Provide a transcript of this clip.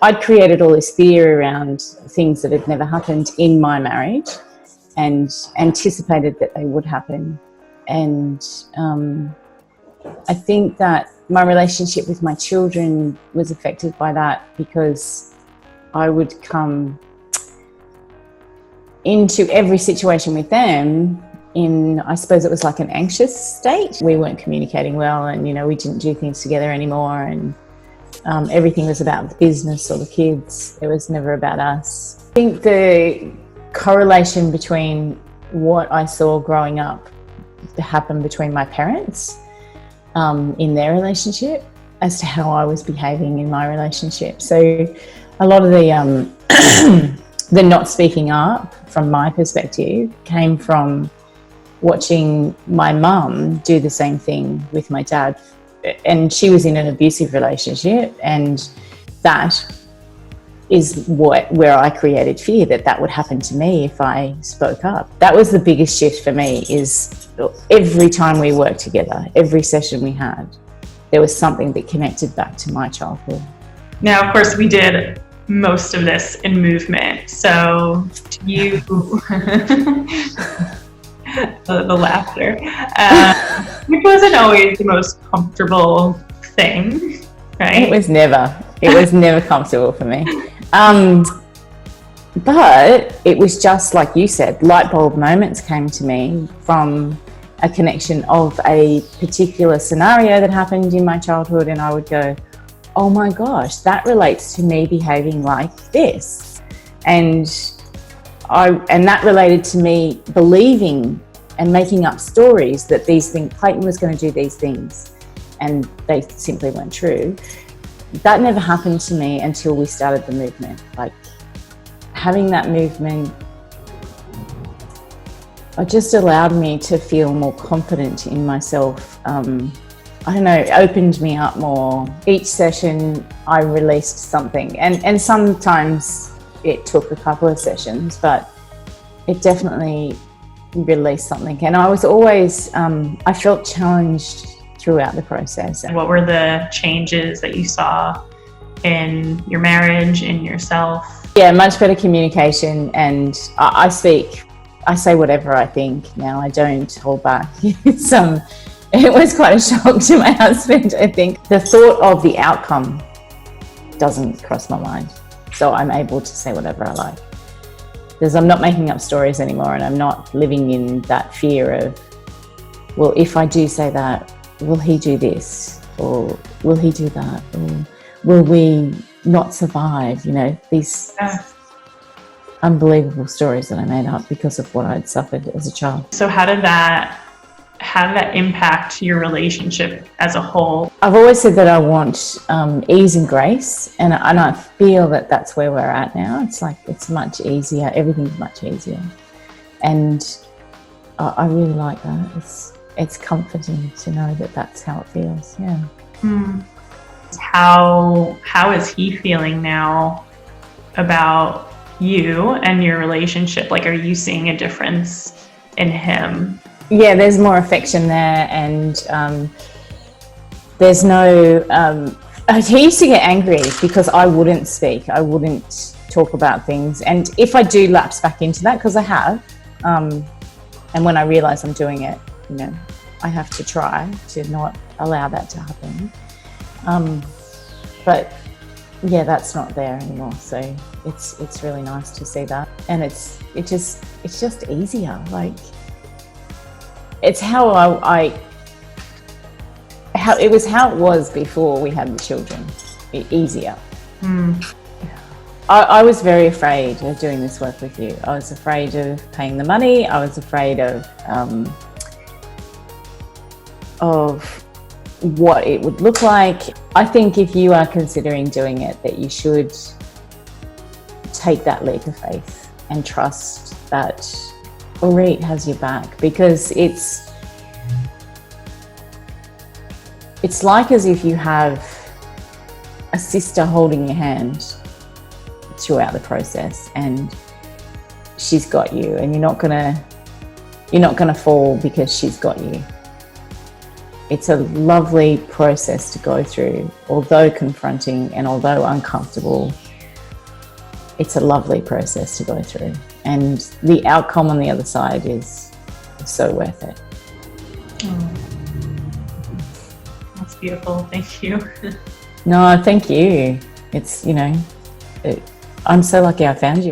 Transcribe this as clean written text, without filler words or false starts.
I'd created all this fear around things that had never happened in my marriage and anticipated that they would happen. And I think that my relationship with my children was affected by that, because I would come into every situation with them in, I suppose it was like an anxious state. We weren't communicating well, and, you know, we didn't do things together anymore, and everything was about the business or the kids. It was never about us. I think the correlation between what I saw growing up happen between my parents in their relationship as to how I was behaving in my relationship. So a lot of the the not speaking up from my perspective came from watching my mum do the same thing with my dad. And she was in an abusive relationship, and that is where I created fear that would happen to me if I spoke up. That was the biggest shift for me, is every time we worked together, every session we had, there was something that connected back to my childhood. Now, of course, we did most of this in movement. So you, the laughter, which wasn't always the most comfortable thing, right? It was never comfortable for me. But it was just like you said, light bulb moments came to me from a connection of a particular scenario that happened in my childhood, and I would go, oh my gosh, that relates to me behaving like this. And that related to me believing and making up stories that these things, Clayton was going to do these things, and they simply weren't true. That never happened to me until we started the movement. Like, having that movement, it just allowed me to feel more confident in myself. I don't know, it opened me up more. Each session I released something, and sometimes it took a couple of sessions, but it definitely released something. And I was always, I felt challenged throughout the process. What were the changes that you saw in your marriage, in yourself? Yeah, much better communication, and I say whatever I think now. I don't hold back. It was quite a shock to my husband, I think. The thought of the outcome doesn't cross my mind. So I'm able to say whatever I like, because I'm not making up stories anymore, and I'm not living in that fear of, well, if I do say that, will he do this? Or will he do that? Or will we not survive? You know, these unbelievable stories that I made up because of what I'd suffered as a child. So how did that impact your relationship as a whole? I've always said that I want ease and grace, and I feel that that's where we're at now. It's like, it's much easier. Everything's much easier, and I really like that. It's comforting to know that that's how it feels. Yeah. How is he feeling now about you and your relationship? Like, are you seeing a difference in him? Yeah, there's more affection there, and there's no... he used to get angry because I wouldn't speak. I wouldn't talk about things. And if I do lapse back into that, because I have, and when I realise I'm doing it, you know, I have to try to not allow that to happen. But yeah, that's not there anymore. So it's really nice to see that, and it's just easier. Like, it's how it was before we had the children. Easier. I was very afraid of doing this work with you. I was afraid of paying the money. I was afraid of what it would look like. I think if you are considering doing it, that you should take that leap of faith and trust that Orit has your back, because it's like as if you have a sister holding your hand throughout the process, and she's got you, and you're not gonna fall because she's got you. It's a lovely process to go through, although confronting and although uncomfortable. it's a lovely process to go through, and the outcome on the other side is so worth it. Oh, that's beautiful. Thank you. No, thank you. It's, I'm so lucky I found you.